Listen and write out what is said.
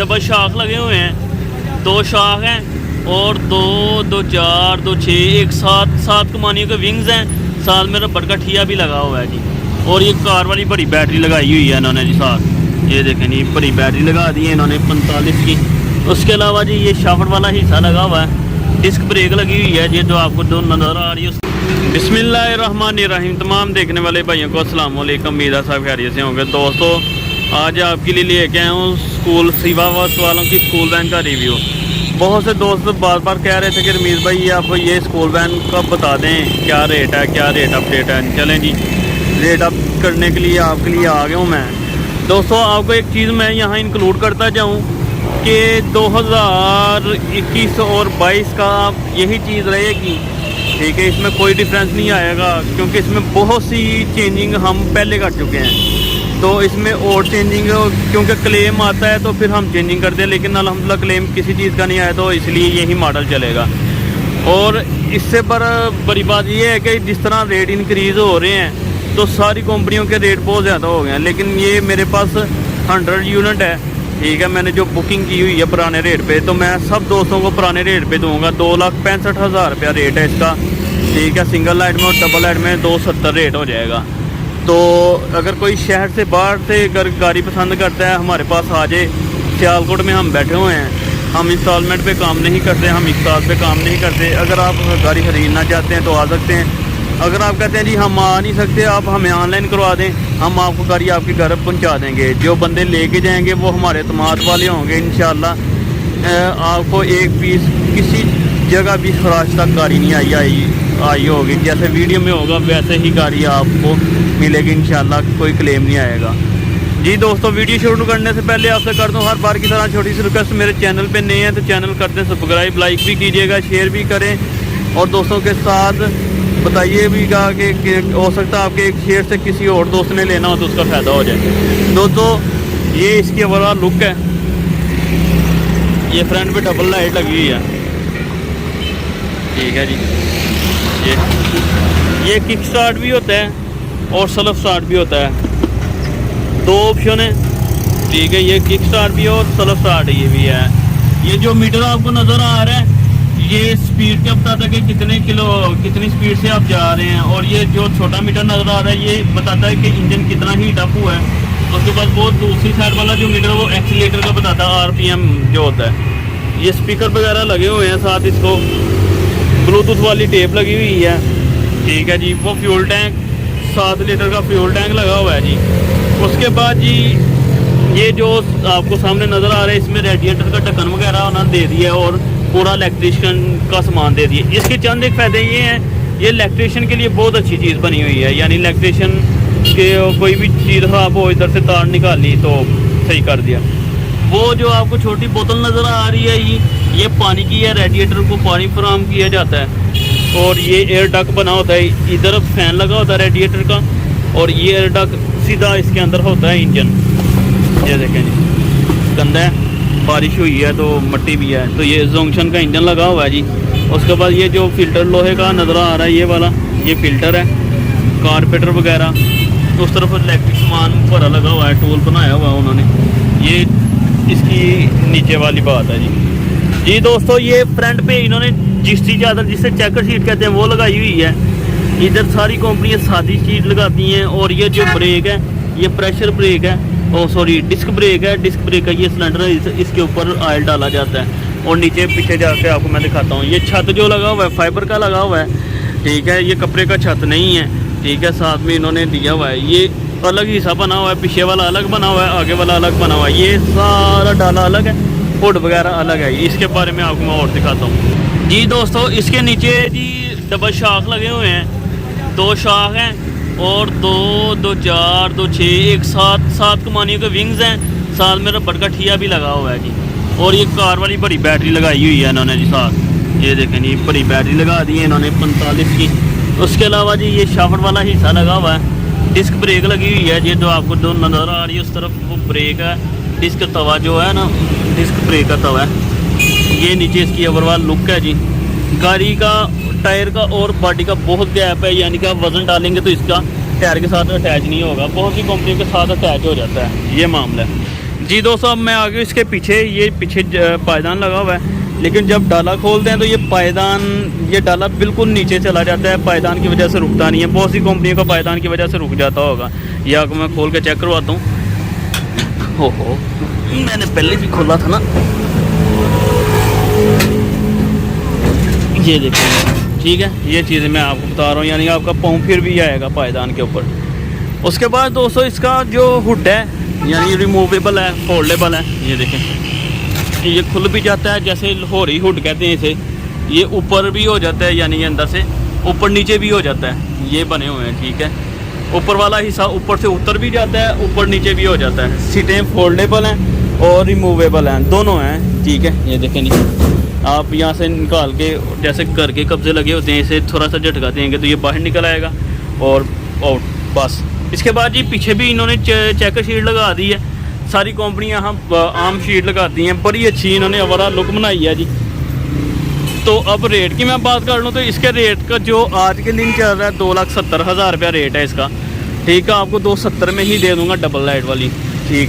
Double शाख लगे हुए हैं, 2 शाख हैं और 2 2 4 2 6 एक साथ 7 कमानियों के विंग्स हैं। साथ में रबड़ का ठिया भी लगा हुआ है जी। और ये कार वाली बड़ी बैटरी लगाई हुई है इन्होंने जी साथ। ये देखें जी बड़ी बैटरी लगा दी है इन्होंने 45 की। उसके अलावा जी ये शाफ्ट वाला हिस्सा लगा हुआ है, डिस्क ब्रेक लगी हुई है जी जो आपको दो नज़र आ रही है। बिस्मिल्लाहिर्रहमानिर्रहीम। तमाम देखने वाले भाइयों को अस्सलाम वालेकुम, उम्मीद है सब खैरियत से होंगे। दोस्तों आज आपके लिए लेके आया हूँ स्कूल सिवावास वालों की स्कूल वैन का रिव्यू। बहुत से दोस्त बार बार कह रहे थे कि रमीज़ भाई आप ये स्कूल वैन का बता दें क्या रेट है, क्या रेट अपडेट है। चलें जी, रेट अप करने के लिए आपके लिए आ गया हूँ मैं। दोस्तों आपको एक चीज़ मैं यहाँ इंक्लूड करता जाऊँ कि 2021 और 22 का यही चीज़ रहेगी, ठीक है। इसमें कोई डिफरेंस नहीं आएगा क्योंकि इसमें बहुत सी चेंजिंग हम पहले कर चुके हैं। तो इसमें और चेंजिंग क्योंकि क्लेम आता है तो फिर हम चेंजिंग करते हैं, लेकिन अल्हम्दुलिल्लाह क्लेम किसी चीज़ का नहीं आया तो इसलिए यही मॉडल चलेगा। और इससे बड़ी बात यह है कि जिस तरह रेट इंक्रीज़ हो रहे हैं तो सारी कंपनियों के रेट बहुत ज़्यादा हो गए हैं। लेकिन ये मेरे पास 100 यूनिट है, ठीक है। मैंने जो बुकिंग की हुई है पुराने रेट पे, तो मैं सब दोस्तों को पुराने रेट पे दूंगा। 2,65,000 रुपया रेट है इसका, ठीक है। सिंगल लाइट में और डबल लाइट में 270 रेट हो जाएगा। तो अगर कोई शहर से बाहर से अगर गाड़ी पसंद करता है हमारे पास आ जाए। सियालकोट में हम बैठे हुए हैं, हम इंस्टॉलमेंट पे काम नहीं करते, हम इकसाल पे काम नहीं करते। अगर आप गाड़ी ख़रीदना चाहते हैं तो आ सकते हैं। अगर आप कहते हैं जी हम आ नहीं सकते, आप हमें ऑनलाइन करवा दें, हम आपको गाड़ी आपके घर पहुंचा देंगे। जो बंदे लेके जाएंगे वो हमारे तमाद वाले होंगे इंशाल्लाह। आपको एक पीस किसी जगह भी खराज तक गाड़ी नहीं आई होगी। जैसे वीडियो में होगा वैसे ही गाड़ी आपको मिलेगी इंशाल्लाह, कोई क्लेम नहीं आएगा जी। दोस्तों वीडियो शुरू करने से पहले आपसे कर दूँ हर बार की तरह छोटी सी रिक्वेस्ट, मेरे चैनल पे नए हैं तो चैनल करते हैं सब्सक्राइब, लाइक भी कीजिएगा, शेयर भी करें और दोस्तों के साथ बताइए भी कि हो सकता है आपके एक शेयर से किसी और दोस्त ने लेना हो तो उसका फ़ायदा हो जाए। दोस्तों ये इसकी ओवरऑल लुक है। ये फ्रंट पे डबल लाइट लगी हुई है, ठीक है जी। ये किक स्टार्ट भी होता है और सेल्फ स्टार्ट भी होता है, 2 ऑप्शन है, ठीक है। ये किक स्टार्ट भी और सेल्फ स्टार्ट ये भी है। ये जो मीटर आपको नज़र आ रहा है ये स्पीड का बताता है कि कितनी स्पीड से आप जा रहे हैं। और ये जो छोटा मीटर नज़र आ रहा है ये बताता है कि इंजन कितना हीट अप हुआ है। उसके बाद वो दूसरी साइड वाला जो मीटर वो एक्सीलेटर का बताता है, RPM जो होता है। ये स्पीकर वगैरह लगे हुए हैं, साथ इसको ब्लूटूथ वाली टेप लगी हुई है, ठीक है जी। वो फ्यूल टैंक 7 लीटर का फ्यूल टैंक लगा हुआ है जी। उसके बाद जी ये जो आपको सामने नज़र आ रहा है इसमें रेडिएटर का ढक्कन वगैरह उन्होंने दे दिया और पूरा इलेक्ट्रिशियन का सामान दे दिए। इसके चंद एक फ़ायदे ये हैं, ये इलेक्ट्रिशियन के लिए बहुत अच्छी चीज़ बनी हुई है। यानी इलेक्ट्रिशियन के कोई भी चीज़ ख़राब हो इधर से तार निकाली तो सही कर दिया। वो जो आपको छोटी बोतल नज़र आ रही है ये पानी की है, रेडिएटर को पानी फराहम किया जाता है। और ये एयर डक बना होता है, इधर फैन लगा होता है रेडिएटर का और ये एयर डक सीधा इसके अंदर होता है इंजन। ये देखें जी, गंदा है, बारिश हुई है तो मट्टी भी है, तो ये जंक्शन का इंजन लगा हुआ है जी। उसके बाद ये जो फिल्टर लोहे का नज़र आ रहा है ये वाला, ये फिल्टर है, कारपेटर वगैरह। उस तरफ इलेक्ट्रिक सामान भरा लगा हुआ है, टूल बनाया हुआ है उन्होंने। ये इसकी नीचे वाली बात है जी। दोस्तों ये फ्रंट पे इन्होंने जिस्टी चादर जिसे चेकर शीट कहते हैं वो लगाई हुई है। इधर सारी कंपनियाँ सादी शीट लगाती हैं। और ये जो ब्रेक है ये प्रेशर ब्रेक है, डिस्क ब्रेक है। डिस्क ब्रेक का ये सिलेंडर है, इसके ऊपर ऑयल डाला जाता है। और नीचे पीछे जाके आपको मैं दिखाता हूँ। ये छत जो लगा हुआ है फाइबर का लगा हुआ है, ठीक है। ये कपड़े का छत नहीं है, ठीक है। साथ में इन्होंने दिया हुआ है, ये अलग हिस्सा बना हुआ है, पीछे वाला अलग बना हुआ है, आगे वाला अलग बना हुआ है। ये सारा डाला अलग है, हुड वगैरह अलग है। इसके बारे में आपको मैं और दिखाता हूँ जी। दोस्तों इसके नीचे जी डबल शाख लगे हुए हैं, 2 शाख हैं और 2 2 4 2 6 एक साथ 7 कमानियों के विंग्स हैं। साथ में रबड़ का ठिया भी लगा हुआ है जी। और ये कार वाली बड़ी बैटरी लगाई हुई है इन्होंने जी साथ। ये देखें जी बड़ी बैटरी लगा दी है इन्होंने 45 की। उसके अलावा जी ये शाफ्ट वाला हिस्सा लगा हुआ है, डिस्क ब्रेक लगी हुई है। ये जो आपको दो नज़र आ रही है उस तरफ वो ब्रेक है, डिस्क तवा जो है ना, डिस्क ब्रेक का तवा है। ये नीचे इसकी ओवरऑल लुक है जी। गाड़ी का टायर का और बॉडी का बहुत गैप है, यानी कि आप वज़न डालेंगे तो इसका टायर के साथ अटैच नहीं होगा। बहुत सी कंपनियों के साथ अटैच हो जाता है, ये मामला है जी दोस्तों, अब मैं आ गया इसके पीछे। ये पीछे पायदान लगा हुआ है, लेकिन जब डाला खोलते हैं तो ये डाला बिल्कुल नीचे चला जाता है। पायदान की वजह से रुकता नहीं है। बहुत सी कंपनियों का पायदान की वजह से रुक जाता होगा। ये आपको मैं खोल के चेक करवाता हूँ। हो मैंने पहले भी खोला था ना। ये देखिए, ठीक है, ये चीज़ें मैं आपको बता रहा हूँ, यानी आपका पाँव फिर भी आएगा पायदान के ऊपर। उसके बाद दोस्तों इसका जो हुड है, यानी रिमूवेबल है, फोल्डेबल है। ये देखें, ये खुल भी जाता है, जैसे लाहौरी हुड कहते हैं इसे। ये ऊपर भी हो जाता है, यानी अंदर से ऊपर नीचे भी हो जाता है। ये बने हुए हैं, ठीक है। ऊपर वाला हिस्सा ऊपर से उतर भी जाता है, ऊपर नीचे भी हो जाता है। सीटें फोल्डेबल हैं और रिमूवेबल हैं, दोनों हैं, ठीक है। ये देखें, नहीं आप यहाँ से निकाल के, जैसे घर के कब्जे लगे होते हैं, इसे थोड़ा सा झटका देंगे तो ये बाहर निकल आएगा और बस। इसके बाद जी पीछे भी इन्होंने चेकर शीट लगा दी है। सारी कंपनियां यहाँ आम शीट लगाती हैं, बड़ी अच्छी इन्होंने अवरा लुक बनाई है जी। तो अब रेट की मैं बात कर लूँ तो इसके रेट का जो आज के दिन चल रहा है 2,70,000 रुपया रेट है इसका, ठीक है। आपको 270 में ही दे दूँगा डबल लाइट वाली, ठीक है।